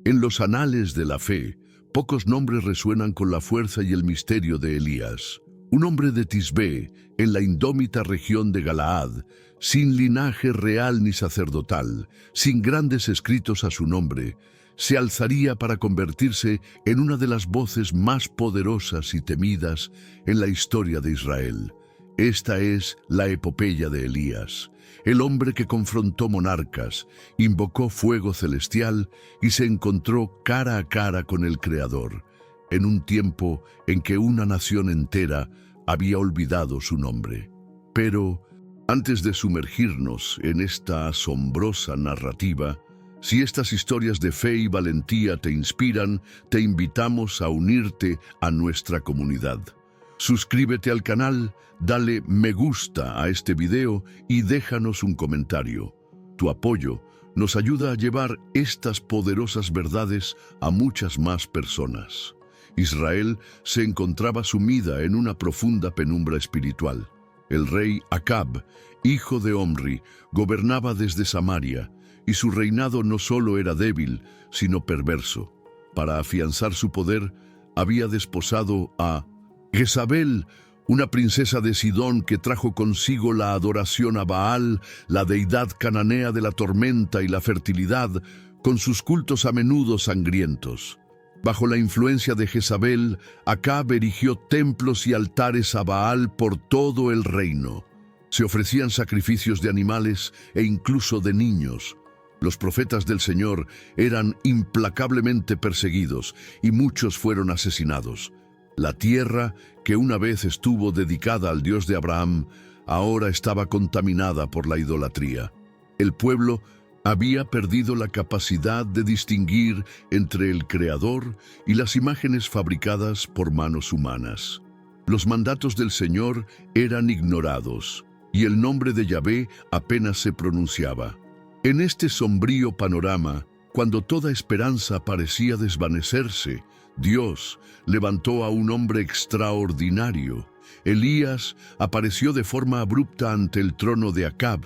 En los anales de la fe, pocos nombres resuenan con la fuerza y el misterio de Elías. Un hombre de Tisbé, en la indómita región de Galaad, sin linaje real ni sacerdotal, sin grandes escritos a su nombre, se alzaría para convertirse en una de las voces más poderosas y temidas en la historia de Israel. Esta es la epopeya de Elías, el hombre que confrontó monarcas, invocó fuego celestial y se encontró cara a cara con el Creador, en un tiempo en que una nación entera había olvidado su nombre. Pero, antes de sumergirnos en esta asombrosa narrativa, si estas historias de fe y valentía te inspiran, te invitamos a unirte a nuestra comunidad. Suscríbete al canal, dale me gusta a este video y déjanos un comentario. Tu apoyo nos ayuda a llevar estas poderosas verdades a muchas más personas. Israel se encontraba sumida en una profunda penumbra espiritual. El rey Acab, hijo de Omri, gobernaba desde Samaria, y su reinado no solo era débil, sino perverso. Para afianzar su poder, había desposado a Jezabel, una princesa de Sidón que trajo consigo la adoración a Baal, la deidad cananea de la tormenta y la fertilidad, con sus cultos a menudo sangrientos. Bajo la influencia de Jezabel, Acab erigió templos y altares a Baal por todo el reino. Se ofrecían sacrificios de animales e incluso de niños. Los profetas del Señor eran implacablemente perseguidos y muchos fueron asesinados. La tierra, que una vez estuvo dedicada al Dios de Abraham, ahora estaba contaminada por la idolatría. El pueblo había perdido la capacidad de distinguir entre el Creador y las imágenes fabricadas por manos humanas. Los mandatos del Señor eran ignorados, y el nombre de Yahvé apenas se pronunciaba. En este sombrío panorama, cuando toda esperanza parecía desvanecerse, Dios levantó a un hombre extraordinario. Elías apareció de forma abrupta ante el trono de Acab.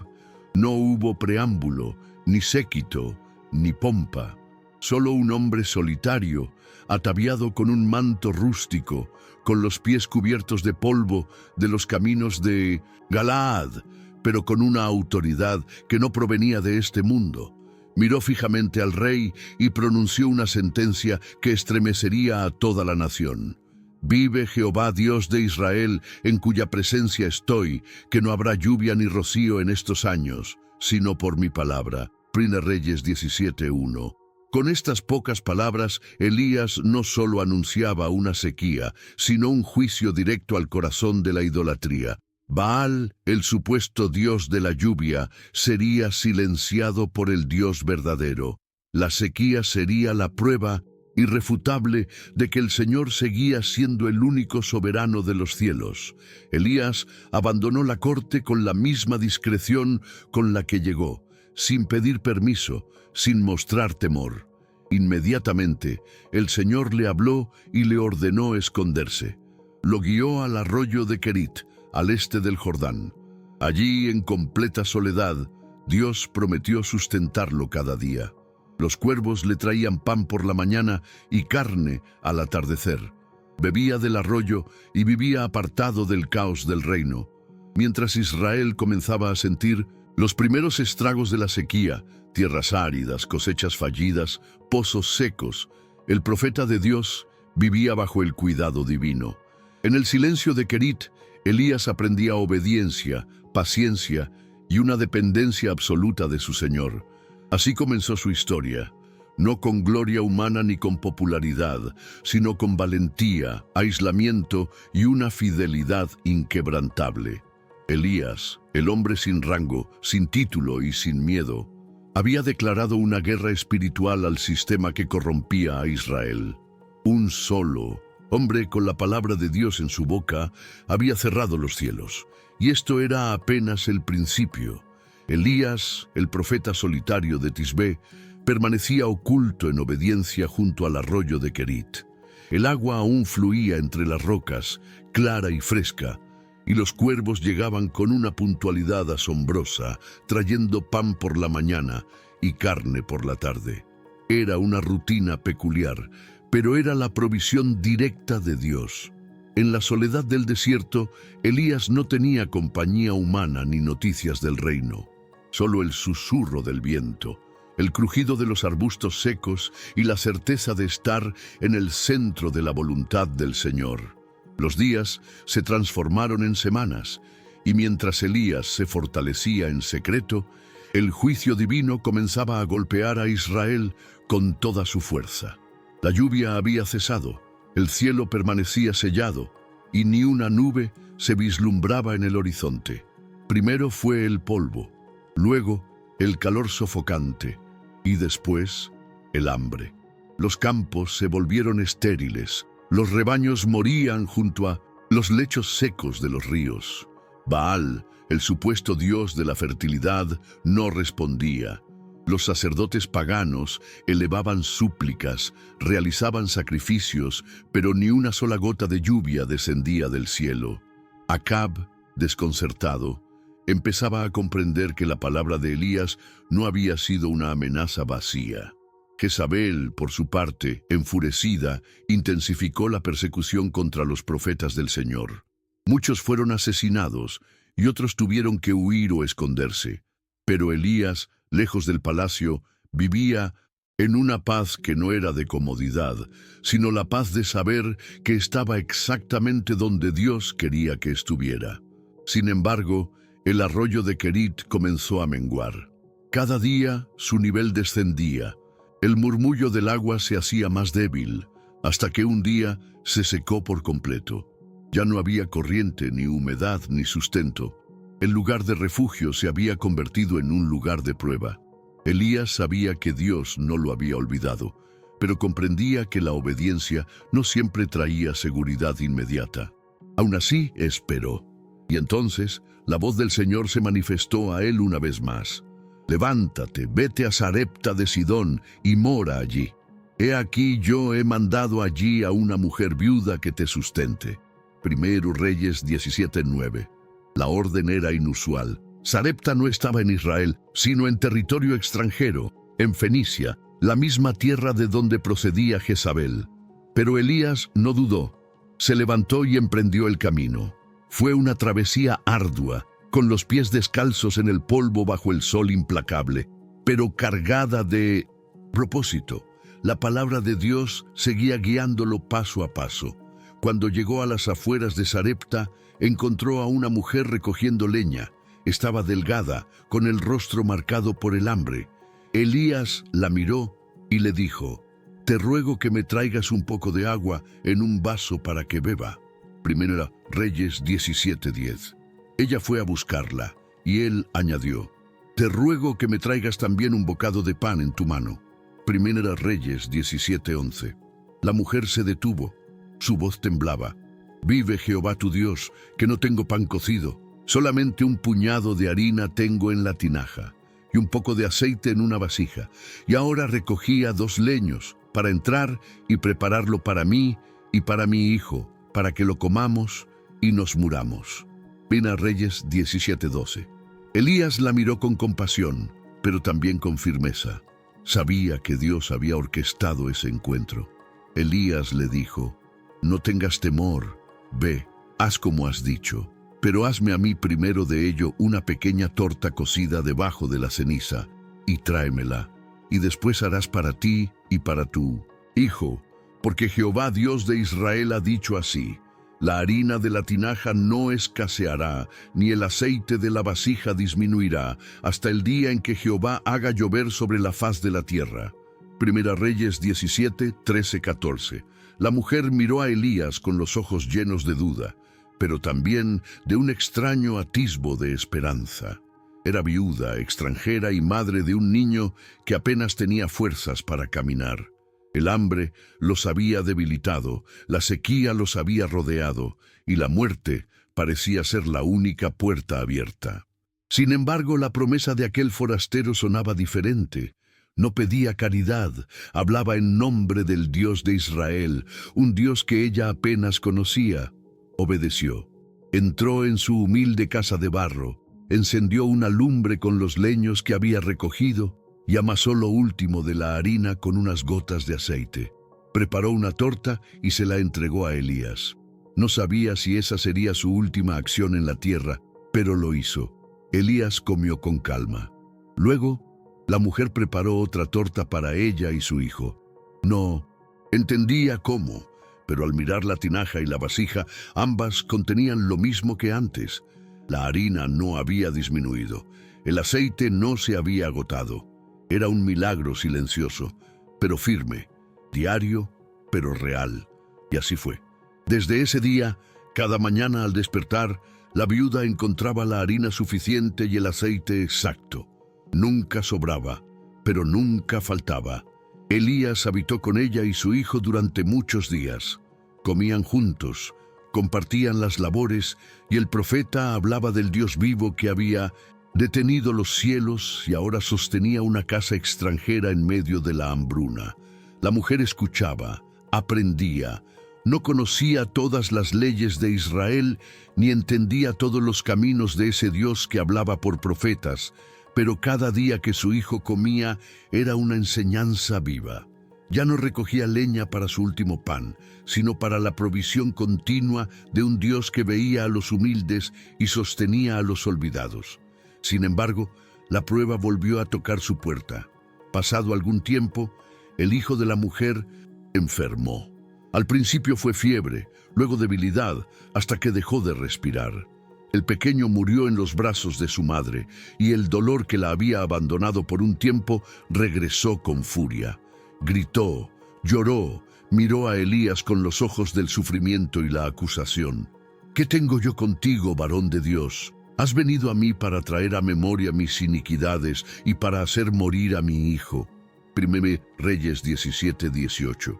No hubo preámbulo, ni séquito, ni pompa. Solo un hombre solitario, ataviado con un manto rústico, con los pies cubiertos de polvo de los caminos de Galaad, pero con una autoridad que no provenía de este mundo. Miró fijamente al rey y pronunció una sentencia que estremecería a toda la nación. Vive Jehová Dios de Israel, en cuya presencia estoy, que no habrá lluvia ni rocío en estos años, sino por mi palabra. Primera Reyes 17:1. Con estas pocas palabras, Elías no solo anunciaba una sequía, sino un juicio directo al corazón de la idolatría. Baal, el supuesto dios de la lluvia, sería silenciado por el Dios verdadero. La sequía sería la prueba irrefutable de que el Señor seguía siendo el único soberano de los cielos. Elías abandonó la corte con la misma discreción con la que llegó, sin pedir permiso, sin mostrar temor. Inmediatamente, el Señor le habló y le ordenó esconderse. Lo guió al arroyo de Kerit, al este del Jordán. Allí, en completa soledad, Dios prometió sustentarlo cada día. Los cuervos le traían pan por la mañana y carne al atardecer. Bebía del arroyo y vivía apartado del caos del reino. Mientras Israel comenzaba a sentir los primeros estragos de la sequía, tierras áridas, cosechas fallidas, pozos secos, el profeta de Dios vivía bajo el cuidado divino. En el silencio de Kerit, Elías aprendía obediencia, paciencia y una dependencia absoluta de su Señor. Así comenzó su historia, no con gloria humana ni con popularidad, sino con valentía, aislamiento y una fidelidad inquebrantable. Elías, el hombre sin rango, sin título y sin miedo, había declarado una guerra espiritual al sistema que corrompía a Israel. Un solo hombre con la palabra de Dios en su boca había cerrado los cielos, y esto era apenas el principio. Elías, el profeta solitario de Tisbé, permanecía oculto en obediencia junto al arroyo de Kerit. El agua aún fluía entre las rocas, clara y fresca, y los cuervos llegaban con una puntualidad asombrosa, trayendo pan por la mañana y carne por la tarde. Era una rutina peculiar, pero era la provisión directa de Dios. En la soledad del desierto, Elías no tenía compañía humana ni noticias del reino. Solo el susurro del viento, el crujido de los arbustos secos y la certeza de estar en el centro de la voluntad del Señor. Los días se transformaron en semanas, y mientras Elías se fortalecía en secreto, el juicio divino comenzaba a golpear a Israel con toda su fuerza. La lluvia había cesado, el cielo permanecía sellado, y ni una nube se vislumbraba en el horizonte. Primero fue el polvo, luego el calor sofocante, y después el hambre. Los campos se volvieron estériles, los rebaños morían junto a los lechos secos de los ríos. Baal, el supuesto dios de la fertilidad, no respondía. Los sacerdotes paganos elevaban súplicas, realizaban sacrificios, pero ni una sola gota de lluvia descendía del cielo. Acab, desconcertado, empezaba a comprender que la palabra de Elías no había sido una amenaza vacía. Jezabel, por su parte, enfurecida, intensificó la persecución contra los profetas del Señor. Muchos fueron asesinados y otros tuvieron que huir o esconderse. Pero Elías, lejos del palacio, vivía en una paz que no era de comodidad, sino la paz de saber que estaba exactamente donde Dios quería que estuviera. Sin embargo, el arroyo de Querit comenzó a menguar. Cada día su nivel descendía. El murmullo del agua se hacía más débil, hasta que un día se secó por completo. Ya no había corriente, ni humedad, ni sustento. El lugar de refugio se había convertido en un lugar de prueba. Elías sabía que Dios no lo había olvidado, pero comprendía que la obediencia no siempre traía seguridad inmediata. Aún así, esperó. Y entonces, la voz del Señor se manifestó a él una vez más. «Levántate, vete a Sarepta de Sidón y mora allí. He aquí yo he mandado allí a una mujer viuda que te sustente». Primero Reyes 17:9. La orden era inusual. Sarepta no estaba en Israel, sino en territorio extranjero, en Fenicia, la misma tierra de donde procedía Jezabel. Pero Elías no dudó. Se levantó y emprendió el camino. Fue una travesía ardua, con los pies descalzos en el polvo bajo el sol implacable, pero cargada de propósito. La palabra de Dios seguía guiándolo paso a paso. Cuando llegó a las afueras de Sarepta, encontró a una mujer recogiendo leña. Estaba delgada, con el rostro marcado por el hambre. Elías la miró y le dijo: «Te ruego que me traigas un poco de agua en un vaso para que beba». Primera Reyes 17:10. Ella fue a buscarla, y él añadió: «Te ruego que me traigas también un bocado de pan en tu mano». Primera Reyes 17:11. La mujer se detuvo. Su voz temblaba. «Vive Jehová tu Dios, que no tengo pan cocido. Solamente un puñado de harina tengo en la tinaja, y un poco de aceite en una vasija. Y ahora recogía 2 leños para entrar y prepararlo para mí y para mi hijo, para que lo comamos y nos muramos». Primera Reyes 17:12. Elías la miró con compasión, pero también con firmeza. Sabía que Dios había orquestado ese encuentro. Elías le dijo: «No tengas temor, ve, haz como has dicho, pero hazme a mí primero de ello una pequeña torta cocida debajo de la ceniza, y tráemela, y después harás para ti y para tu hijo, porque Jehová Dios de Israel ha dicho así: la harina de la tinaja no escaseará, ni el aceite de la vasija disminuirá, hasta el día en que Jehová haga llover sobre la faz de la tierra». Primera Reyes 17:13-14. La mujer miró a Elías con los ojos llenos de duda, pero también de un extraño atisbo de esperanza. Era viuda, extranjera y madre de un niño que apenas tenía fuerzas para caminar. El hambre los había debilitado, la sequía los había rodeado, y la muerte parecía ser la única puerta abierta. Sin embargo, la promesa de aquel forastero sonaba diferente. No pedía caridad, hablaba en nombre del Dios de Israel, un Dios que ella apenas conocía. Obedeció. Entró en su humilde casa de barro, encendió una lumbre con los leños que había recogido y amasó lo último de la harina con unas gotas de aceite. Preparó una torta y se la entregó a Elías. No sabía si esa sería su última acción en la tierra, pero lo hizo. Elías comió con calma. Luego, la mujer preparó otra torta para ella y su hijo. No entendía cómo, pero al mirar la tinaja y la vasija, ambas contenían lo mismo que antes. La harina no había disminuido. El aceite no se había agotado. Era un milagro silencioso, pero firme, diario, pero real. Y así fue. Desde ese día, cada mañana al despertar, la viuda encontraba la harina suficiente y el aceite exacto. Nunca sobraba, pero nunca faltaba. Elías habitó con ella y su hijo durante muchos días. Comían juntos, compartían las labores y el profeta hablaba del Dios vivo que había detenido los cielos y ahora sostenía una casa extranjera en medio de la hambruna. La mujer escuchaba, aprendía. No conocía todas las leyes de Israel ni entendía todos los caminos de ese Dios que hablaba por profetas, pero cada día que su hijo comía era una enseñanza viva. Ya no recogía leña para su último pan, sino para la provisión continua de un Dios que veía a los humildes y sostenía a los olvidados. Sin embargo, la prueba volvió a tocar su puerta. Pasado algún tiempo, el hijo de la mujer enfermó. Al principio fue fiebre, luego debilidad, hasta que dejó de respirar. El pequeño murió en los brazos de su madre, y el dolor que la había abandonado por un tiempo regresó con furia. Gritó, lloró, miró a Elías con los ojos del sufrimiento y la acusación. ¿Qué tengo yo contigo, varón de Dios? Has venido a mí para traer a memoria mis iniquidades y para hacer morir a mi hijo. 1 Reyes 17:18.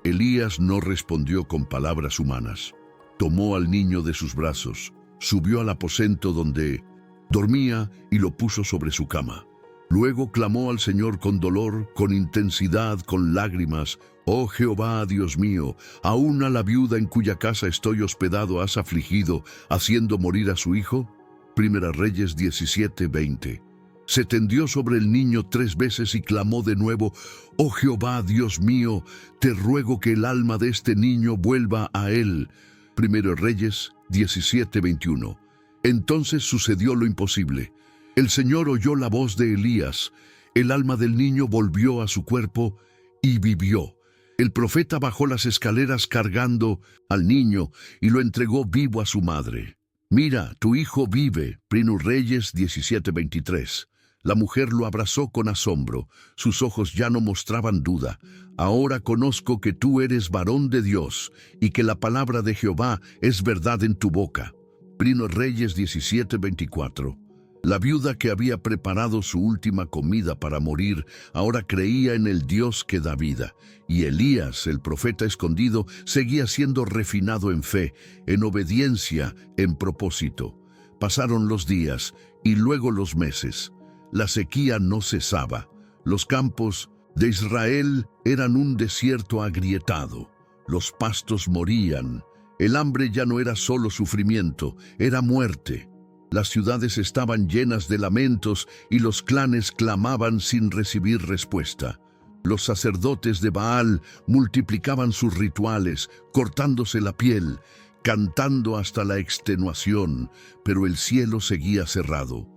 Elías no respondió con palabras humanas. Tomó al niño de sus brazos, subió al aposento donde dormía y lo puso sobre su cama. Luego clamó al Señor con dolor, con intensidad, con lágrimas. «Oh Jehová, Dios mío, aún a la viuda en cuya casa estoy hospedado has afligido, haciendo morir a su hijo». 1 Reyes 17:20. Se tendió sobre el niño 3 veces y clamó de nuevo, «Oh Jehová, Dios mío, te ruego que el alma de este niño vuelva a él». 1 Reyes 17:21. Entonces sucedió lo imposible. El Señor oyó la voz de Elías. El alma del niño volvió a su cuerpo y vivió. El profeta bajó las escaleras cargando al niño y lo entregó vivo a su madre. «Mira, tu hijo vive». 1 Reyes 17:23. La mujer lo abrazó con asombro. Sus ojos ya no mostraban duda. «Ahora conozco que tú eres varón de Dios y que la palabra de Jehová es verdad en tu boca». 1 Reyes 17:24. La viuda que había preparado su última comida para morir, ahora creía en el Dios que da vida. Y Elías, el profeta escondido, seguía siendo refinado en fe, en obediencia, en propósito. Pasaron los días y luego los meses. La sequía no cesaba. Los campos de Israel eran un desierto agrietado. Los pastos morían. El hambre ya no era solo sufrimiento, era muerte. Las ciudades estaban llenas de lamentos y los clanes clamaban sin recibir respuesta. Los sacerdotes de Baal multiplicaban sus rituales, cortándose la piel, cantando hasta la extenuación, pero el cielo seguía cerrado.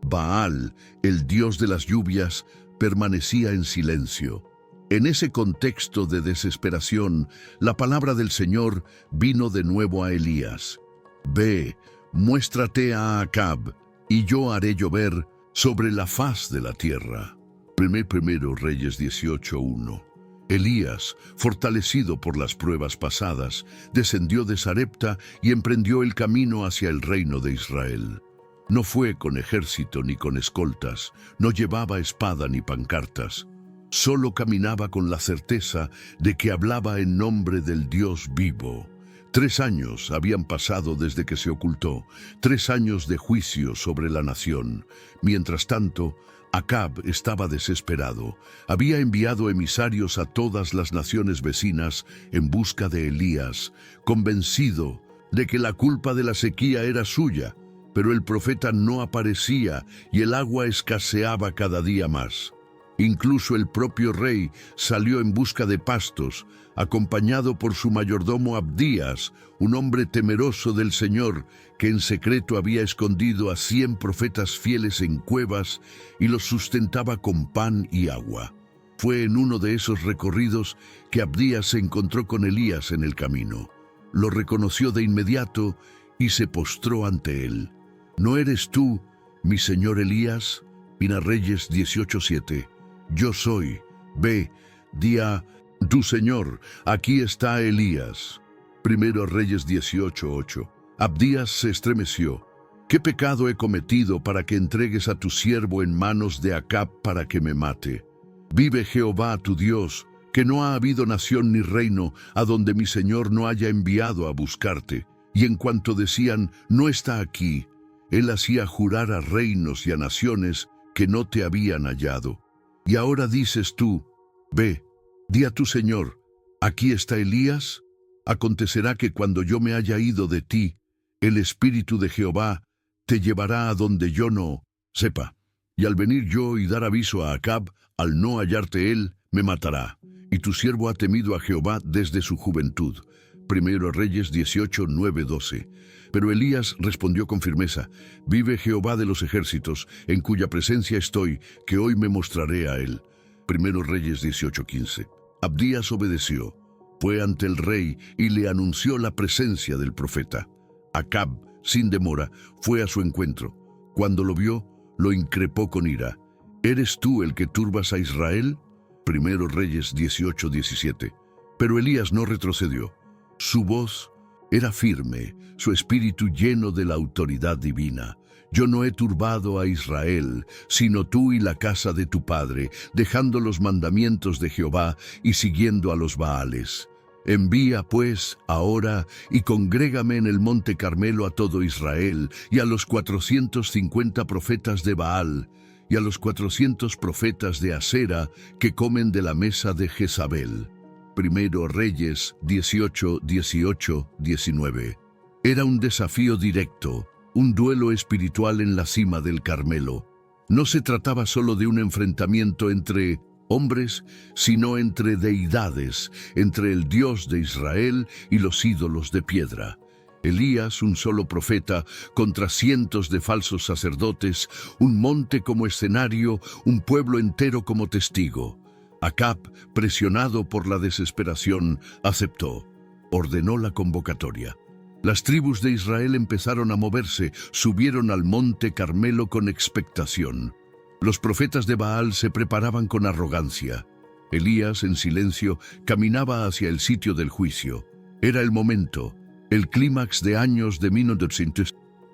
Baal, el dios de las lluvias, permanecía en silencio. En ese contexto de desesperación, la palabra del Señor vino de nuevo a Elías. «Ve, muéstrate a Acab, y yo haré llover sobre la faz de la tierra». 1 Reyes 18:1. Elías, fortalecido por las pruebas pasadas, descendió de Sarepta y emprendió el camino hacia el reino de Israel. No fue con ejército ni con escoltas, no llevaba espada ni pancartas. Solo caminaba con la certeza de que hablaba en nombre del Dios vivo. 3 años habían pasado desde que se ocultó, 3 años de juicio sobre la nación. Mientras tanto, Acab estaba desesperado. Había enviado emisarios a todas las naciones vecinas en busca de Elías, convencido de que la culpa de la sequía era suya. Pero el profeta no aparecía y el agua escaseaba cada día más. Incluso el propio rey salió en busca de pastos, acompañado por su mayordomo Abdías, un hombre temeroso del Señor, que en secreto había escondido a 100 profetas fieles en cuevas y los sustentaba con pan y agua. Fue en uno de esos recorridos que Abdías se encontró con Elías en el camino. Lo reconoció de inmediato y se postró ante él. ¿No eres tú, mi señor Elías? Primera Reyes 18:7. Yo soy. Ve, di a tu señor, aquí está Elías. Primero Reyes 18:8. Abdías se estremeció. ¿Qué pecado he cometido para que entregues a tu siervo en manos de Acab para que me mate? Vive Jehová tu Dios, que no ha habido nación ni reino a donde mi señor no haya enviado a buscarte. Y en cuanto decían, no está aquí, él hacía jurar a reinos y a naciones que no te habían hallado. Y ahora dices tú, ve, di a tu señor, aquí está Elías. Acontecerá que cuando yo me haya ido de ti, el Espíritu de Jehová te llevará a donde yo no sepa. Y al venir yo y dar aviso a Acab, al no hallarte él, me matará. Y tu siervo ha temido a Jehová desde su juventud. Primero Reyes 18:9-12. Pero Elías respondió con firmeza, vive Jehová de los ejércitos, en cuya presencia estoy, que hoy me mostraré a él. Primero Reyes 18:15. Abdías obedeció, fue ante el rey y le anunció la presencia del profeta. Acab, sin demora, fue a su encuentro. Cuando lo vio, lo increpó con ira. ¿Eres tú el que turbas a Israel? Primero Reyes 18:17. Pero Elías no retrocedió. Su voz era firme, su espíritu lleno de la autoridad divina. Yo no he turbado a Israel, sino tú y la casa de tu padre, dejando los mandamientos de Jehová y siguiendo a los Baales. Envía, pues, ahora y congrégame en el monte Carmelo a todo Israel, y a los 450 profetas de Baal, y a los 400 profetas de Asera que comen de la mesa de Jezabel. Primero Reyes 18:19. Era un desafío directo, un duelo espiritual en la cima del Carmelo. No se trataba solo de un enfrentamiento entre hombres, sino entre deidades, entre el Dios de Israel y los ídolos de piedra. Elías, un solo profeta, contra cientos de falsos sacerdotes, un monte como escenario, un pueblo entero como testigo. Acab, presionado por la desesperación, aceptó. Ordenó la convocatoria. Las tribus de Israel empezaron a moverse, subieron al monte Carmelo con expectación. Los profetas de Baal se preparaban con arrogancia. Elías, en silencio, caminaba hacia el sitio del juicio. Era el momento, el clímax de años de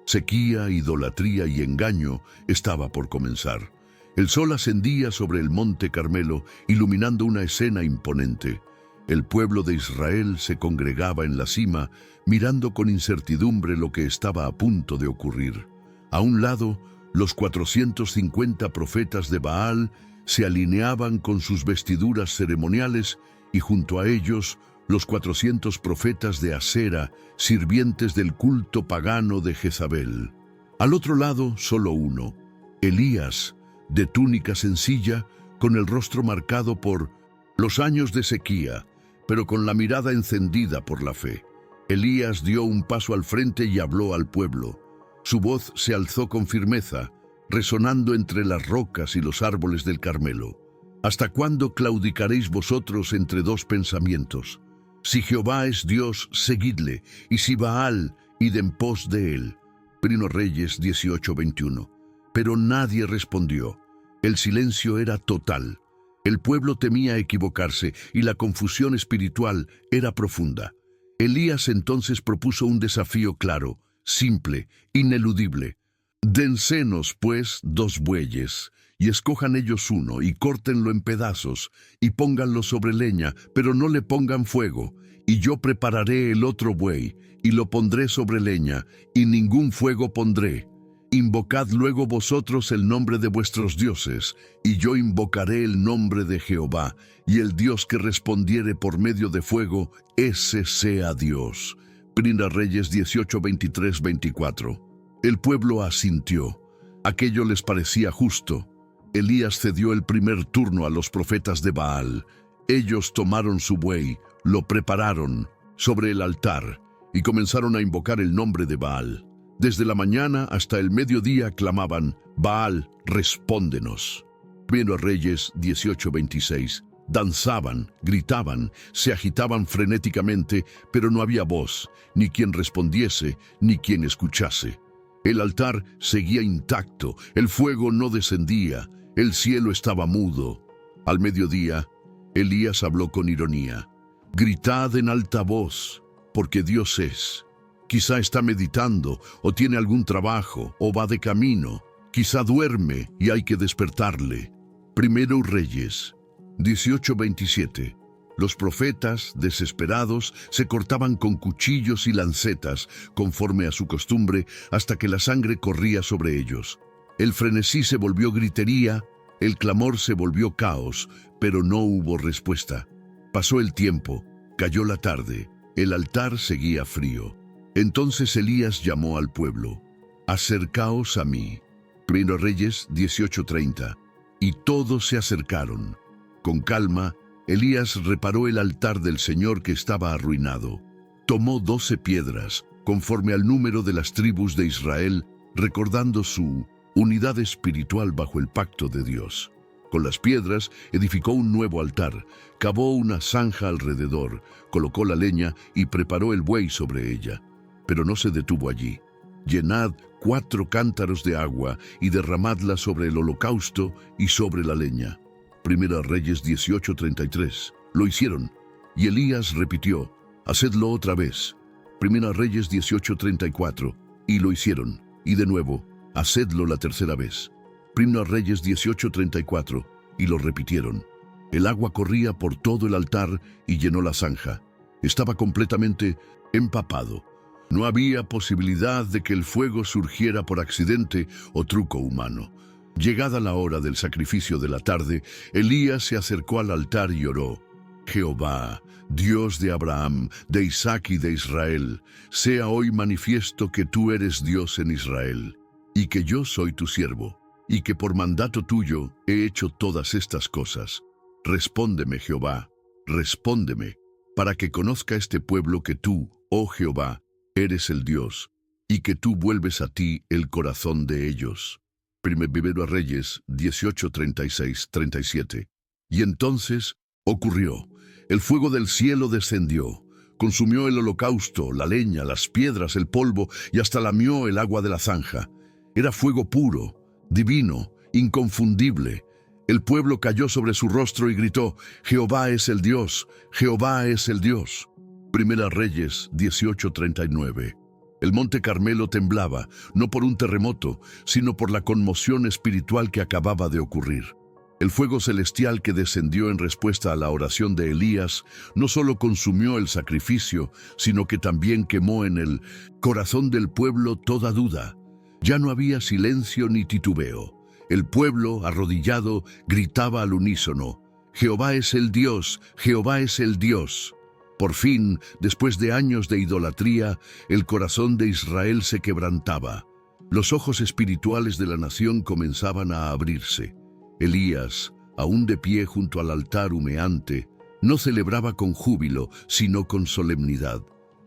sequía, idolatría y engaño estaba por comenzar. El sol ascendía sobre el monte Carmelo, iluminando una escena imponente. El pueblo de Israel se congregaba en la cima, mirando con incertidumbre lo que estaba a punto de ocurrir. A un lado, los 450 profetas de Baal se alineaban con sus vestiduras ceremoniales y junto a ellos los 400 profetas de Asera, sirvientes del culto pagano de Jezabel. Al otro lado, solo uno, Elías, de túnica sencilla, con el rostro marcado por los años de sequía, pero con la mirada encendida por la fe. Elías dio un paso al frente y habló al pueblo. Su voz se alzó con firmeza, resonando entre las rocas y los árboles del Carmelo. ¿Hasta cuándo claudicaréis vosotros entre dos pensamientos? Si Jehová es Dios, seguidle, y si Baal, id en pos de él. Primero Reyes 18:21. Pero nadie respondió. El silencio era total. El pueblo temía equivocarse y la confusión espiritual era profunda. Elías entonces propuso un desafío claro, simple, ineludible. Dénsenos, pues, 2 bueyes, y escojan ellos uno, y córtenlo en pedazos, y pónganlo sobre leña, pero no le pongan fuego, y yo prepararé el otro buey, y lo pondré sobre leña, y ningún fuego pondré. Invocad luego vosotros el nombre de vuestros dioses, y yo invocaré el nombre de Jehová, y el Dios que respondiere por medio de fuego, ese sea Dios. Primera Reyes 18:23-24. El pueblo asintió. Aquello les parecía justo. Elías cedió el primer turno a los profetas de Baal. Ellos tomaron su buey, lo prepararon sobre el altar y comenzaron a invocar el nombre de Baal. Desde la mañana hasta el mediodía clamaban: Baal, respóndenos. Primero Reyes 18:26. Danzaban, gritaban, se agitaban frenéticamente, pero no había voz, ni quien respondiese, ni quien escuchase. El altar seguía intacto, el fuego no descendía, el cielo estaba mudo. Al mediodía, Elías habló con ironía: Gritad en alta voz, porque Dios es. Quizá está meditando, o tiene algún trabajo, o va de camino. Quizá duerme y hay que despertarle. Primero Reyes 18:27. Los profetas, desesperados, se cortaban con cuchillos y lancetas, conforme a su costumbre, hasta que la sangre corría sobre ellos. El frenesí se volvió gritería, el clamor se volvió caos, pero no hubo respuesta. Pasó el tiempo, cayó la tarde, el altar seguía frío. Entonces Elías llamó al pueblo: Acercaos a mí. Primero Reyes 18:30. Y todos se acercaron. Con calma, Elías reparó el altar del Señor que estaba arruinado. Tomó 12 piedras, conforme al número de las tribus de Israel, recordando su unidad espiritual bajo el pacto de Dios. Con las piedras edificó un nuevo altar, cavó una zanja alrededor, colocó la leña y preparó el buey sobre ella. Pero no se detuvo allí. Llenad 4 cántaros de agua y derramadla sobre el holocausto y sobre la leña. Primera Reyes 18:33. Lo hicieron, y Elías repitió: Hacedlo otra vez. Primera Reyes 18:34. Y lo hicieron, y de nuevo: Hacedlo la tercera vez. Primera Reyes 18:34. Y lo repitieron. El agua corría por todo el altar y llenó la zanja. Estaba completamente empapado. No había posibilidad de que el fuego surgiera por accidente o truco humano. Llegada la hora del sacrificio de la tarde, Elías se acercó al altar y oró: Jehová, Dios de Abraham, de Isaac y de Israel, sea hoy manifiesto que tú eres Dios en Israel, y que yo soy tu siervo, y que por mandato tuyo he hecho todas estas cosas. Respóndeme, Jehová, respóndeme, para que conozca este pueblo que tú, oh Jehová, eres el Dios, y que tú vuelves a ti el corazón de ellos. Primero Reyes 18:36-37. Y entonces ocurrió: el fuego del cielo descendió, consumió el holocausto, la leña, las piedras, el polvo, y hasta lamió el agua de la zanja. Era fuego puro, divino, inconfundible. El pueblo cayó sobre su rostro y gritó: Jehová es el Dios, Jehová es el Dios. Primera Reyes 18:39. El monte Carmelo temblaba, no por un terremoto, sino por la conmoción espiritual que acababa de ocurrir. El fuego celestial que descendió en respuesta a la oración de Elías no solo consumió el sacrificio, sino que también quemó en el corazón del pueblo toda duda. Ya no había silencio ni titubeo. El pueblo, arrodillado, gritaba al unísono: Jehová es el Dios, Jehová es el Dios. Por fin, después de años de idolatría, el corazón de Israel se quebrantaba. Los ojos espirituales de la nación comenzaban a abrirse. Elías, aún de pie junto al altar humeante, no celebraba con júbilo, sino con solemnidad.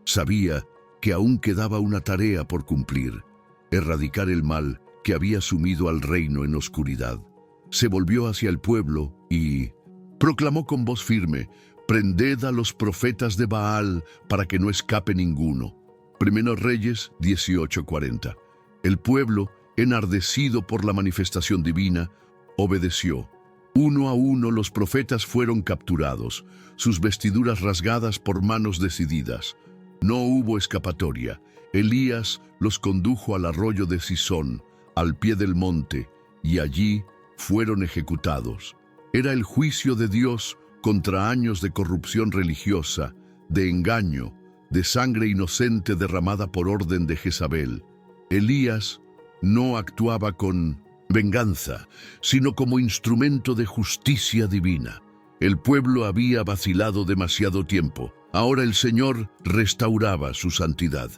Sabía que aún quedaba una tarea por cumplir: erradicar el mal que había sumido al reino en oscuridad. Se volvió hacia el pueblo y proclamó con voz firme: Prended a los profetas de Baal para que no escape ninguno. Primero Reyes 18:40. El pueblo, enardecido por la manifestación divina, obedeció. Uno a uno los profetas fueron capturados, sus vestiduras rasgadas por manos decididas. No hubo escapatoria. Elías los condujo al arroyo de Cisón, al pie del monte, y allí fueron ejecutados. Era el juicio de Dios contra años de corrupción religiosa, de engaño, de sangre inocente derramada por orden de Jezabel. Elías no actuaba con venganza, sino como instrumento de justicia divina. El pueblo había vacilado demasiado tiempo. Ahora el Señor restauraba su santidad.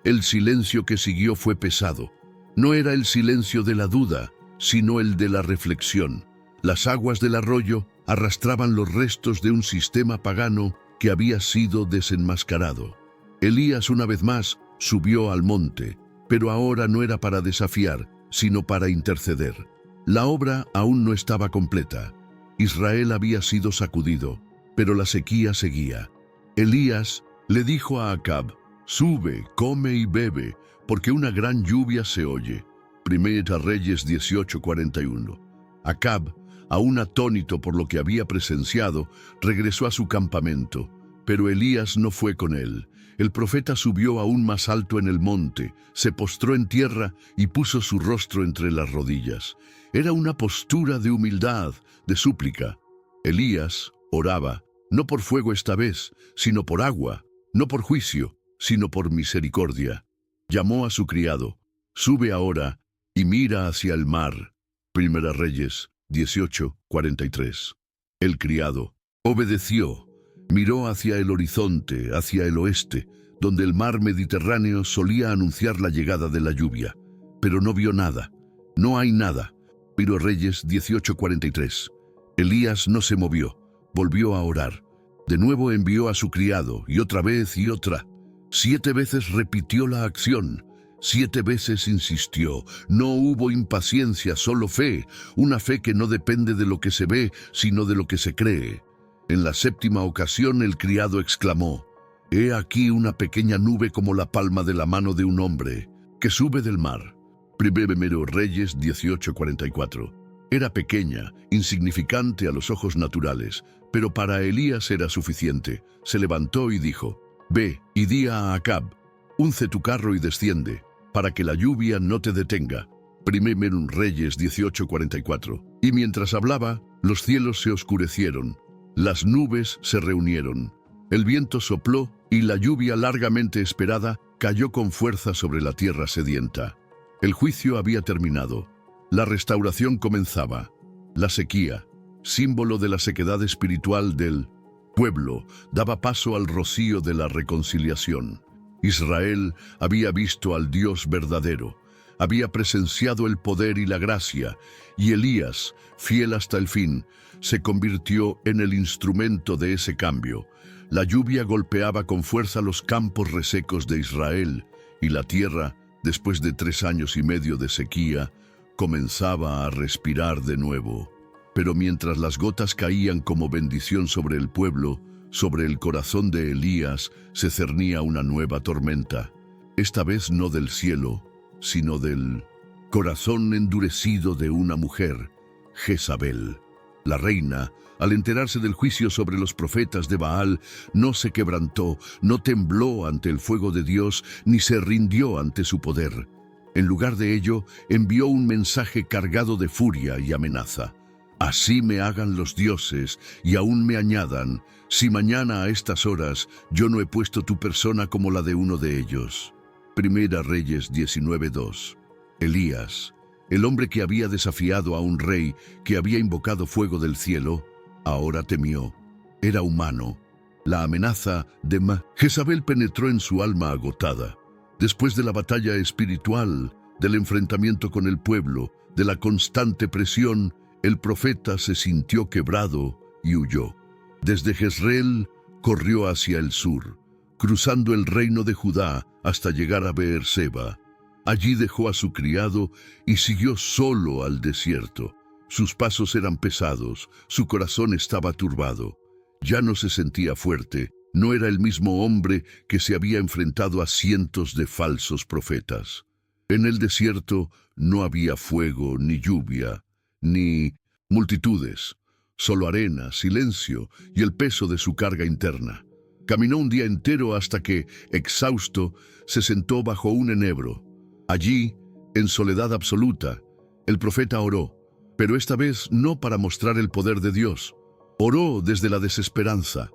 El silencio que siguió fue pesado. No era el silencio de la duda, sino el de la reflexión. Las aguas del arroyo arrastraban los restos de un sistema pagano que había sido desenmascarado. Elías una vez más subió al monte, pero ahora no era para desafiar, sino para interceder. La obra aún no estaba completa. Israel había sido sacudido, pero la sequía seguía. Elías le dijo a Acab: «Sube, come y bebe, porque una gran lluvia se oye». Primera Reyes 18:41. Acab, aún atónito por lo que había presenciado, regresó a su campamento, pero Elías no fue con él. El profeta subió aún más alto en el monte, se postró en tierra y puso su rostro entre las rodillas. Era una postura de humildad, de súplica. Elías oraba, no por fuego esta vez, sino por agua, no por juicio, sino por misericordia. Llamó a su criado: «Sube ahora y mira hacia el mar». Primera Reyes 18:43. El criado obedeció. Miró hacia el horizonte, hacia el oeste, donde el mar Mediterráneo solía anunciar la llegada de la lluvia. Pero no vio nada. No hay nada. Primera Reyes 18:43. Elías no se movió. Volvió a orar. De nuevo envió a su criado, y otra vez y otra. 7 veces repitió la acción. 7 veces insistió. No hubo impaciencia, solo fe. Una fe que no depende de lo que se ve, sino de lo que se cree. En la 7ª ocasión el criado exclamó: «He aquí una pequeña nube como la palma de la mano de un hombre, que sube del mar». Primera Reyes 18:44. Era pequeña, insignificante a los ojos naturales, pero para Elías era suficiente. Se levantó y dijo: «Ve y di a Acab: unce tu carro y desciende, para que la lluvia no te detenga». Primera Reyes 18:44. Y mientras hablaba, los cielos se oscurecieron. Las nubes se reunieron, el viento sopló y la lluvia largamente esperada cayó con fuerza sobre la tierra sedienta. El juicio había terminado. La restauración comenzaba. La sequía, símbolo de la sequedad espiritual del pueblo, daba paso al rocío de la reconciliación. Israel había visto al Dios verdadero, había presenciado el poder y la gracia, y Elías, fiel hasta el fin, se convirtió en el instrumento de ese cambio. La lluvia golpeaba con fuerza los campos resecos de Israel, y la tierra, después de 3 años y medio de sequía, comenzaba a respirar de nuevo. Pero mientras las gotas caían como bendición sobre el pueblo, sobre el corazón de Elías se cernía una nueva tormenta. Esta vez no del cielo, sino del corazón endurecido de una mujer, Jezabel. La reina, al enterarse del juicio sobre los profetas de Baal, no se quebrantó, no tembló ante el fuego de Dios, ni se rindió ante su poder. En lugar de ello, envió un mensaje cargado de furia y amenaza. «Así me hagan los dioses y aún me añadan, si mañana a estas horas yo no he puesto tu persona como la de uno de ellos». Primera Reyes 19:2. Elías, el hombre que había desafiado a un rey que había invocado fuego del cielo, ahora temió. Era humano. La amenaza de Jezabel penetró en su alma agotada. Después de la batalla espiritual, del enfrentamiento con el pueblo, de la constante presión, el profeta se sintió quebrado y huyó. Desde Jezreel corrió hacia el sur, cruzando el reino de Judá hasta llegar a Beerseba. Allí dejó a su criado y siguió solo al desierto. Sus pasos eran pesados, su corazón estaba turbado. Ya no se sentía fuerte, no era el mismo hombre que se había enfrentado a cientos de falsos profetas. En el desierto no había fuego, ni lluvia, ni multitudes, solo arena, silencio y el peso de su carga interna. Caminó un día entero hasta que, exhausto, se sentó bajo un enebro. Allí, en soledad absoluta, el profeta oró, pero esta vez no para mostrar el poder de Dios. Oró desde la desesperanza.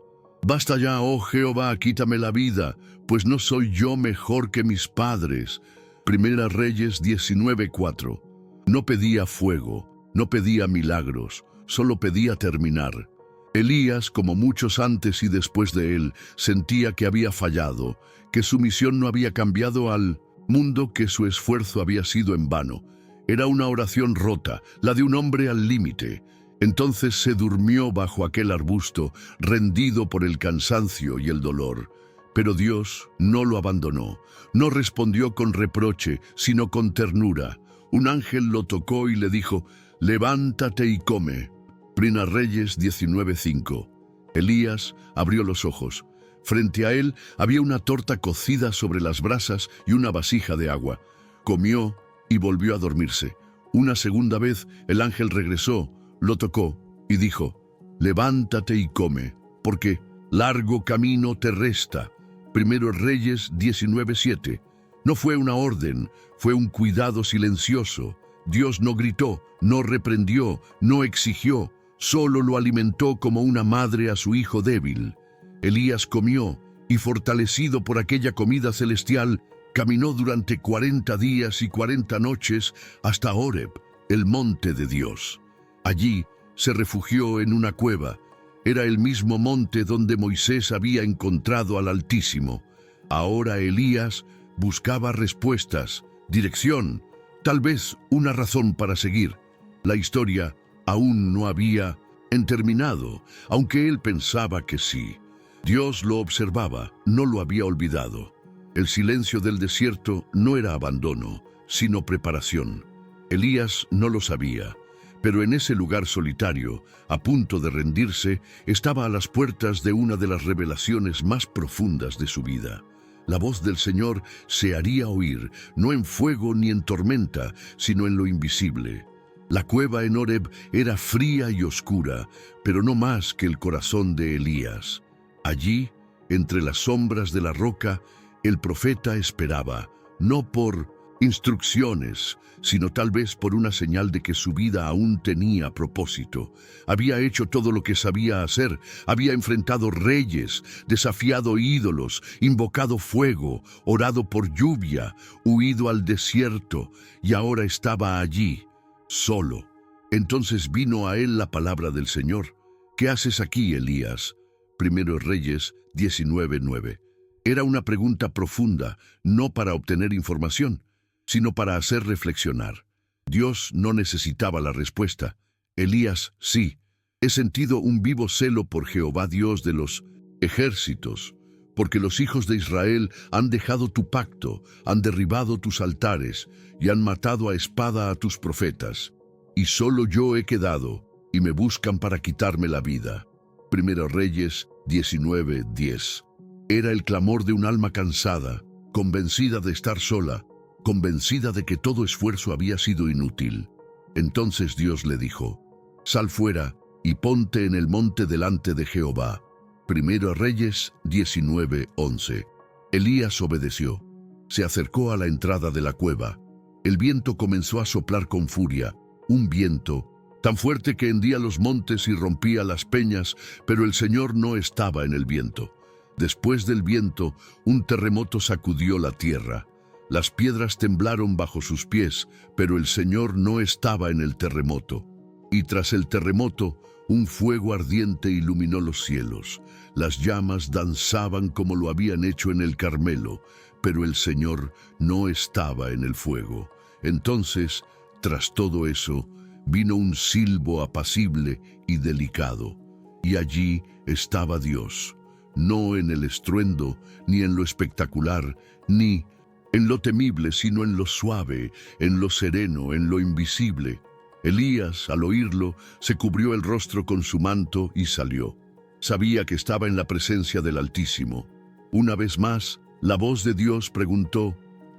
«Basta ya, oh Jehová, quítame la vida, pues no soy yo mejor que mis padres». Primera Reyes 19:4. No pedía fuego, no pedía milagros, solo pedía terminar. Elías, como muchos antes y después de él, sentía que había fallado, que su misión no había cambiado al mundo, que su esfuerzo había sido en vano. Era una oración rota, la de un hombre al límite. Entonces se durmió bajo aquel arbusto, rendido por el cansancio y el dolor. Pero Dios no lo abandonó, no respondió con reproche, sino con ternura. Un ángel lo tocó y le dijo: «Levántate y come». Primera Reyes 19:5. Elías abrió los ojos. Frente a él había una torta cocida sobre las brasas y una vasija de agua. Comió y volvió a dormirse. Una segunda vez el ángel regresó, lo tocó y dijo: «Levántate y come, porque largo camino te resta». Primero Reyes 19:7. No fue una orden, fue un cuidado silencioso. Dios no gritó, no reprendió, no exigió, solo lo alimentó como una madre a su hijo débil. Elías comió y, fortalecido por aquella comida celestial, caminó durante 40 días y 40 noches hasta Horeb, el monte de Dios. Allí se refugió en una cueva. Era el mismo monte donde Moisés había encontrado al Altísimo. Ahora Elías buscaba respuestas, dirección, tal vez una razón para seguir. La historia aún no había terminado, aunque él pensaba que sí. Dios lo observaba, no lo había olvidado. El silencio del desierto no era abandono, sino preparación. Elías no lo sabía, pero en ese lugar solitario, a punto de rendirse, estaba a las puertas de una de las revelaciones más profundas de su vida. La voz del Señor se haría oír, no en fuego ni en tormenta, sino en lo invisible. La cueva en Horeb era fría y oscura, pero no más que el corazón de Elías. Allí, entre las sombras de la roca, el profeta esperaba, no por instrucciones, sino tal vez por una señal de que su vida aún tenía propósito. Había hecho todo lo que sabía hacer, había enfrentado reyes, desafiado ídolos, invocado fuego, orado por lluvia, huido al desierto, y ahora estaba allí, solo. Entonces vino a él la palabra del Señor: «¿Qué haces aquí, Elías?». Primero Reyes 19:9. Era una pregunta profunda, no para obtener información, sino para hacer reflexionar. Dios no necesitaba la respuesta. Elías sí. He sentido un vivo celo por Jehová Dios de los ejércitos, porque los hijos de Israel han dejado tu pacto, han derribado tus altares y han matado a espada a tus profetas. Y solo yo he quedado, y me buscan para quitarme la vida. Primero Reyes 19:10. Era el clamor de un alma cansada, convencida de estar sola, convencida de que todo esfuerzo había sido inútil. Entonces Dios le dijo: «Sal fuera y ponte en el monte delante de Jehová». Primero Reyes 19:11. Elías obedeció. Se acercó a la entrada de la cueva. El viento comenzó a soplar con furia, un viento tan fuerte que hendía los montes y rompía las peñas, pero el Señor no estaba en el viento. Después del viento, un terremoto sacudió la tierra. Las piedras temblaron bajo sus pies, pero el Señor no estaba en el terremoto. Y tras el terremoto, un fuego ardiente iluminó los cielos. Las llamas danzaban como lo habían hecho en el Carmelo, pero el Señor no estaba en el fuego. Entonces, tras todo eso, vino un silbo apacible y delicado. Y allí estaba Dios, no en el estruendo, ni en lo espectacular, ni en lo temible, sino en lo suave, en lo sereno, en lo invisible. Elías, al oírlo, se cubrió el rostro con su manto y salió. Sabía que estaba en la presencia del Altísimo. Una vez más, la voz de Dios preguntó: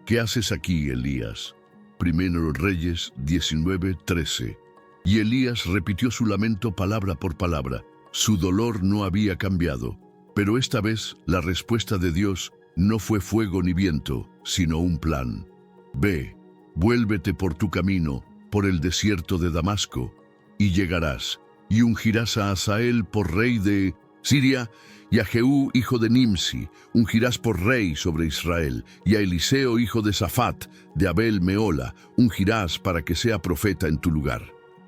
«¿Qué haces aquí, Elías?». Primero Reyes 19:13. Y Elías repitió su lamento palabra por palabra. Su dolor no había cambiado, pero esta vez la respuesta de Dios no fue fuego ni viento, sino un plan. «Ve, vuélvete por tu camino, por el desierto de Damasco, y llegarás, y ungirás a Hazael por rey de Siria, y a Jehú, hijo de Nimsi, ungirás por rey sobre Israel, y a Eliseo, hijo de Safat, de Abel Meola, ungirás para que sea profeta en tu lugar».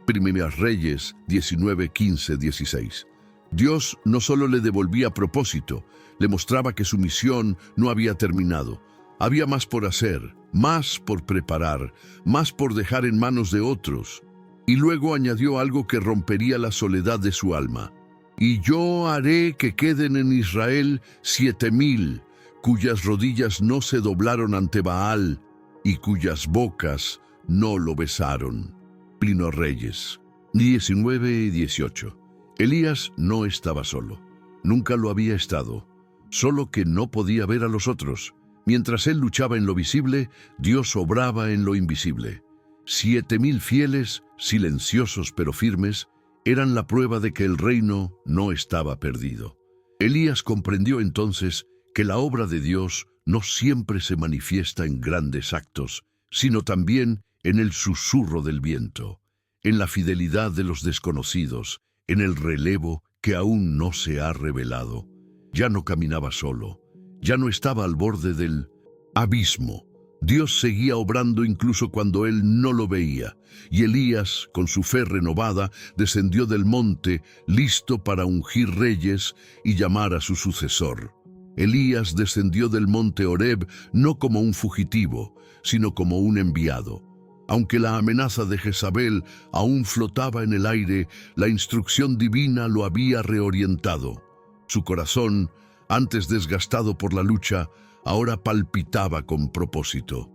Primera Reyes 19:15-16. Dios no solo le devolvía propósito, le mostraba que su misión no había terminado. Había más por hacer, más por preparar, más por dejar en manos de otros. Y luego añadió algo que rompería la soledad de su alma. Y yo haré que queden en Israel 7,000, cuyas rodillas no se doblaron ante Baal y cuyas bocas no lo besaron. Plino Reyes 19 y 18. Elías no estaba solo. Nunca lo había estado. Solo que no podía ver a los otros. Mientras él luchaba en lo visible, Dios obraba en lo invisible. 7,000 fieles, silenciosos pero firmes, eran la prueba de que el reino no estaba perdido. Elías comprendió entonces que la obra de Dios no siempre se manifiesta en grandes actos, sino también en el susurro del viento, en la fidelidad de los desconocidos, en el relevo que aún no se ha revelado. Ya no caminaba solo, ya no estaba al borde del abismo. Dios seguía obrando incluso cuando él no lo veía, y Elías, con su fe renovada, descendió del monte, listo para ungir reyes y llamar a su sucesor. Elías descendió del monte Horeb no como un fugitivo, sino como un enviado. Aunque la amenaza de Jezabel aún flotaba en el aire, la instrucción divina lo había reorientado. Su corazón, antes desgastado por la lucha, ahora palpitaba con propósito.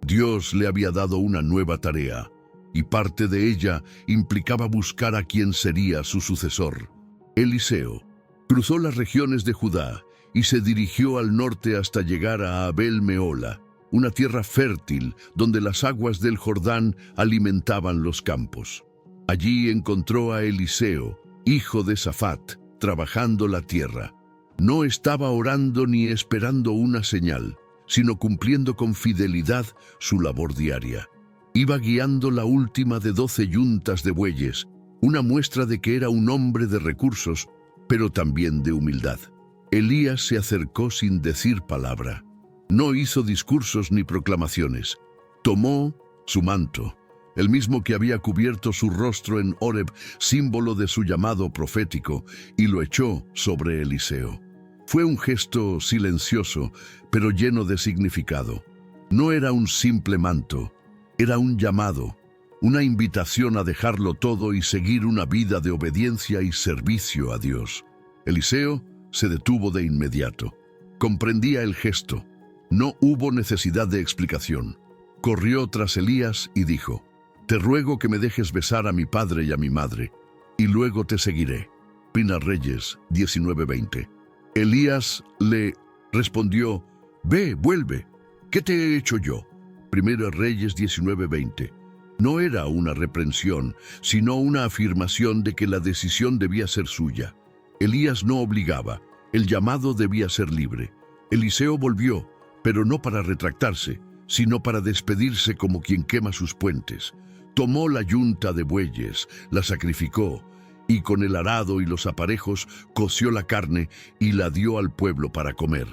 Dios le había dado una nueva tarea, y parte de ella implicaba buscar a quien sería su sucesor. Eliseo cruzó las regiones de Judá y se dirigió al norte hasta llegar a Abel Mehola, una tierra fértil donde las aguas del Jordán alimentaban los campos. Allí encontró a Eliseo, hijo de Safat, trabajando la tierra. No estaba orando ni esperando una señal, sino cumpliendo con fidelidad su labor diaria. Iba guiando la última de 12 yuntas de bueyes, una muestra de que era un hombre de recursos, pero también de humildad. Elías se acercó sin decir palabra. No hizo discursos ni proclamaciones. Tomó su manto, el mismo que había cubierto su rostro en Horeb, símbolo de su llamado profético, y lo echó sobre Eliseo. Fue un gesto silencioso, pero lleno de significado. No era un simple manto, era un llamado, una invitación a dejarlo todo y seguir una vida de obediencia y servicio a Dios. Eliseo se detuvo de inmediato. Comprendía el gesto. No hubo necesidad de explicación. Corrió tras Elías y dijo: «Te ruego que me dejes besar a mi padre y a mi madre, y luego te seguiré». Primera Reyes 19:20. Elías le respondió: «Ve, vuelve. ¿Qué te he hecho yo?». Primera Reyes 19:20. No era una reprensión, sino una afirmación de que la decisión debía ser suya. Elías no obligaba, el llamado debía ser libre. Eliseo volvió, pero no para retractarse, sino para despedirse como quien quema sus puentes. Tomó la yunta de bueyes, la sacrificó, y con el arado y los aparejos coció la carne y la dio al pueblo para comer.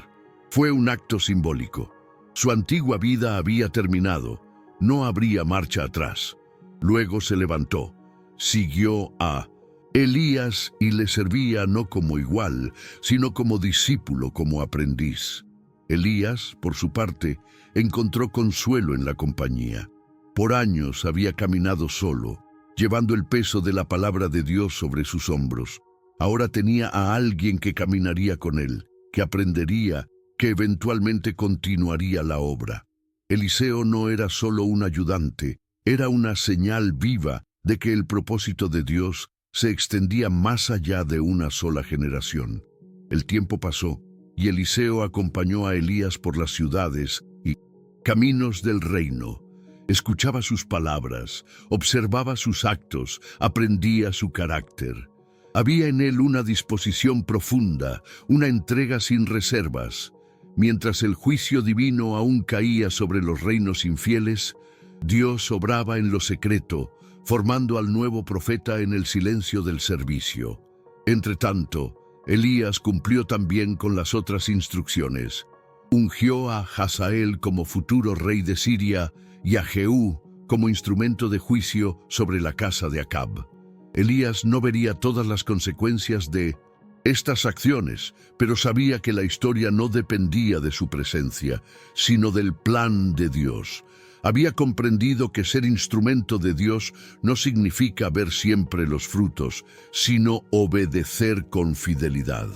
Fue un acto simbólico. Su antigua vida había terminado, no habría marcha atrás. Luego se levantó, siguió a Elías y le servía no como igual, sino como discípulo, como aprendiz. Elías, por su parte, encontró consuelo en la compañía. Por años había caminado solo, llevando el peso de la palabra de Dios sobre sus hombros. Ahora tenía a alguien que caminaría con él, que aprendería, que eventualmente continuaría la obra. Eliseo no era solo un ayudante, era una señal viva de que el propósito de Dios se extendía más allá de una sola generación. El tiempo pasó, y Eliseo acompañó a Elías por las ciudades y caminos del reino. Escuchaba sus palabras, observaba sus actos, aprendía su carácter. Había en él una disposición profunda, una entrega sin reservas. Mientras el juicio divino aún caía sobre los reinos infieles, Dios obraba en lo secreto, formando al nuevo profeta en el silencio del servicio. Entretanto, Elías cumplió también con las otras instrucciones. Ungió a Hazael como futuro rey de Siria y a Jehú como instrumento de juicio sobre la casa de Acab. Elías no vería todas las consecuencias de estas acciones, pero sabía que la historia no dependía de su presencia, sino del plan de Dios. Había comprendido que ser instrumento de Dios no significa ver siempre los frutos, sino obedecer con fidelidad.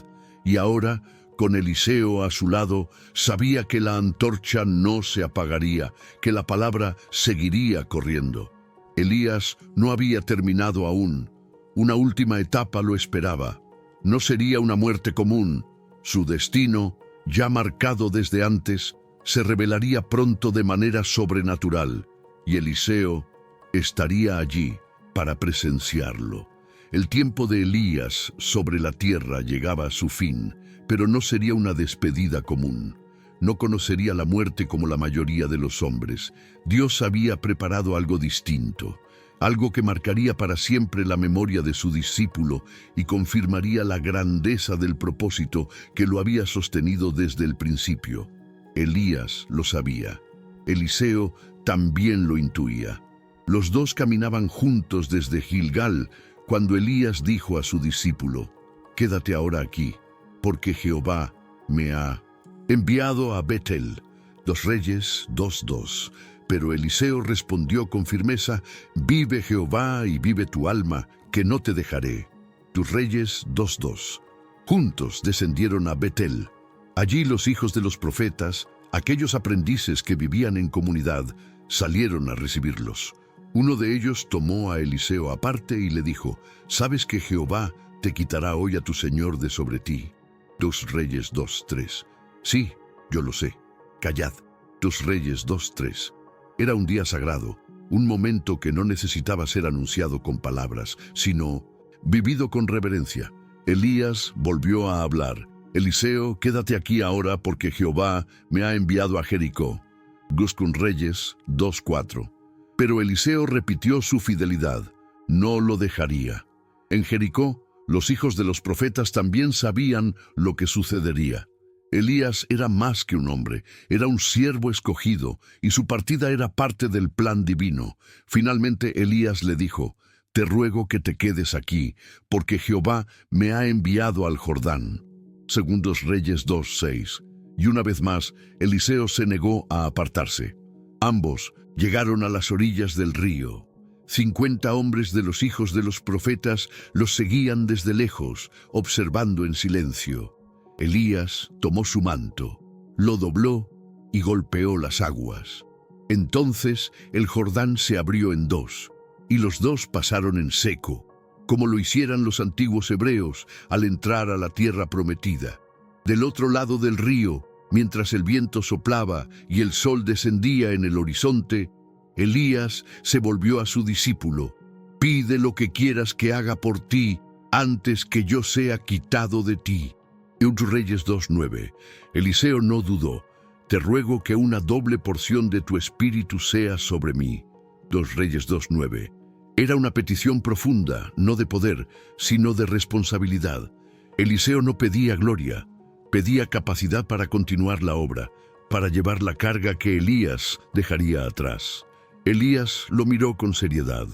Y ahora, con Eliseo a su lado, sabía que la antorcha no se apagaría, que la palabra seguiría corriendo. Elías no había terminado aún. Una última etapa lo esperaba. No sería una muerte común. Su destino, ya marcado desde antes, se revelaría pronto de manera sobrenatural, y Eliseo estaría allí para presenciarlo. El tiempo de Elías sobre la tierra llegaba a su fin, pero no sería una despedida común. No conocería la muerte como la mayoría de los hombres. Dios había preparado algo distinto, algo que marcaría para siempre la memoria de su discípulo y confirmaría la grandeza del propósito que lo había sostenido desde el principio. Elías lo sabía. Eliseo también lo intuía. Los dos caminaban juntos desde Gilgal cuando Elías dijo a su discípulo: «Quédate ahora aquí, porque Jehová me ha enviado a Betel». 2 Reyes 2:2. Pero Eliseo respondió con firmeza: «Vive Jehová y vive tu alma, que no te dejaré». 2 Reyes 2:2. Juntos descendieron a Betel. Allí los hijos de los profetas, aquellos aprendices que vivían en comunidad, salieron a recibirlos. Uno de ellos tomó a Eliseo aparte y le dijo: «¿Sabes que Jehová te quitará hoy a tu señor de sobre ti?» 2 Reyes 2:3. «Sí, yo lo sé. Callad». 2 Reyes 2:3. Era un día sagrado, un momento que no necesitaba ser anunciado con palabras, sino vivido con reverencia. Elías volvió a hablar: «Eliseo, quédate aquí ahora, porque Jehová me ha enviado a Jericó». 2 Reyes 2:4. Pero Eliseo repitió su fidelidad. No lo dejaría. En Jericó, los hijos de los profetas también sabían lo que sucedería. Elías era más que un hombre, era un siervo escogido, y su partida era parte del plan divino. Finalmente Elías le dijo: «Te ruego que te quedes aquí, porque Jehová me ha enviado al Jordán». 2 Reyes 2:6. Y una vez más, Eliseo se negó a apartarse. Ambos llegaron a las orillas del río. 50 hombres de los hijos de los profetas los seguían desde lejos, observando en silencio. Elías tomó su manto, lo dobló y golpeó las aguas. Entonces el Jordán se abrió en dos, y los dos pasaron en seco, como lo hicieran los antiguos hebreos al entrar a la tierra prometida. Del otro lado del río, mientras el viento soplaba y el sol descendía en el horizonte, Elías se volvió a su discípulo: «Pide lo que quieras que haga por ti antes que yo sea quitado de ti». 2 Reyes 2:9. Eliseo no dudó: «Te ruego que una doble porción de tu espíritu sea sobre mí». 2 Reyes 2:9. Era una petición profunda, no de poder, sino de responsabilidad. Eliseo no pedía gloria, pedía capacidad para continuar la obra, para llevar la carga que Elías dejaría atrás. Elías lo miró con seriedad.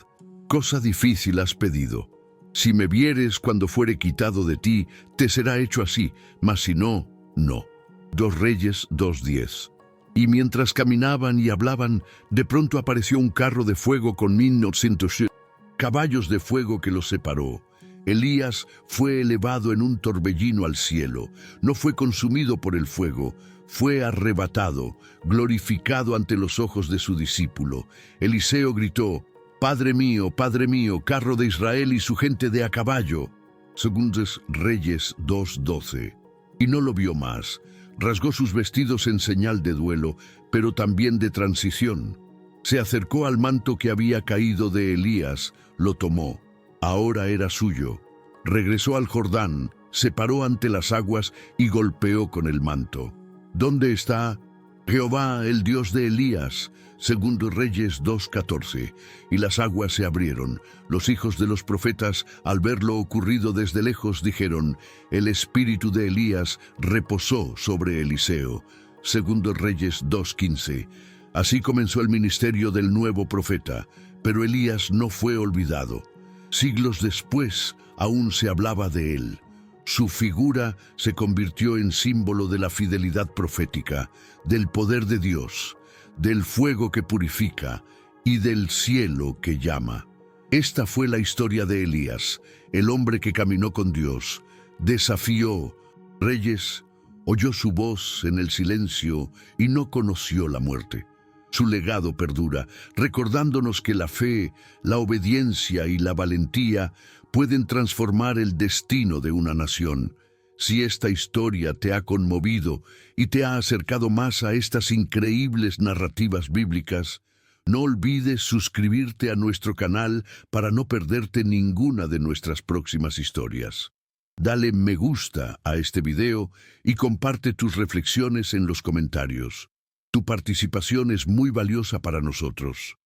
«Cosa difícil has pedido. Si me vieres cuando fuere quitado de ti, te será hecho así, mas si no, no». 2 Reyes 2:10. Y mientras caminaban y hablaban, de pronto apareció un carro de fuego con 1900 caballos de fuego que los separó. Elías fue elevado en un torbellino al cielo. No fue consumido por el fuego, fue arrebatado, glorificado ante los ojos de su discípulo. Eliseo gritó: Padre mío, carro de Israel y su gente de a caballo». 2 Reyes 2:12. Y no lo vio más. Rasgó sus vestidos en señal de duelo, pero también de transición. Se acercó al manto que había caído de Elías, lo tomó. Ahora era suyo. Regresó al Jordán, se paró ante las aguas y golpeó con el manto. ¿Dónde está Jehová, el Dios de Elías? 2 Reyes 2:14. Y las aguas se abrieron. Los hijos de los profetas, al ver lo ocurrido desde lejos, dijeron: el espíritu de Elías reposó sobre Eliseo. 2 Reyes 2:15. Así comenzó el ministerio del nuevo profeta, pero Elías no fue olvidado. Siglos después, aún se hablaba de él. Su figura se convirtió en símbolo de la fidelidad profética, del poder de Dios, del fuego que purifica y del cielo que llama. Esta fue la historia de Elías, el hombre que caminó con Dios, desafió reyes, oyó su voz en el silencio y no conoció la muerte. Su legado perdura, recordándonos que la fe, la obediencia y la valentía pueden transformar el destino de una nación. Si esta historia te ha conmovido y te ha acercado más a estas increíbles narrativas bíblicas, no olvides suscribirte a nuestro canal para no perderte ninguna de nuestras próximas historias. Dale me gusta a este video y comparte tus reflexiones en los comentarios. Tu participación es muy valiosa para nosotros.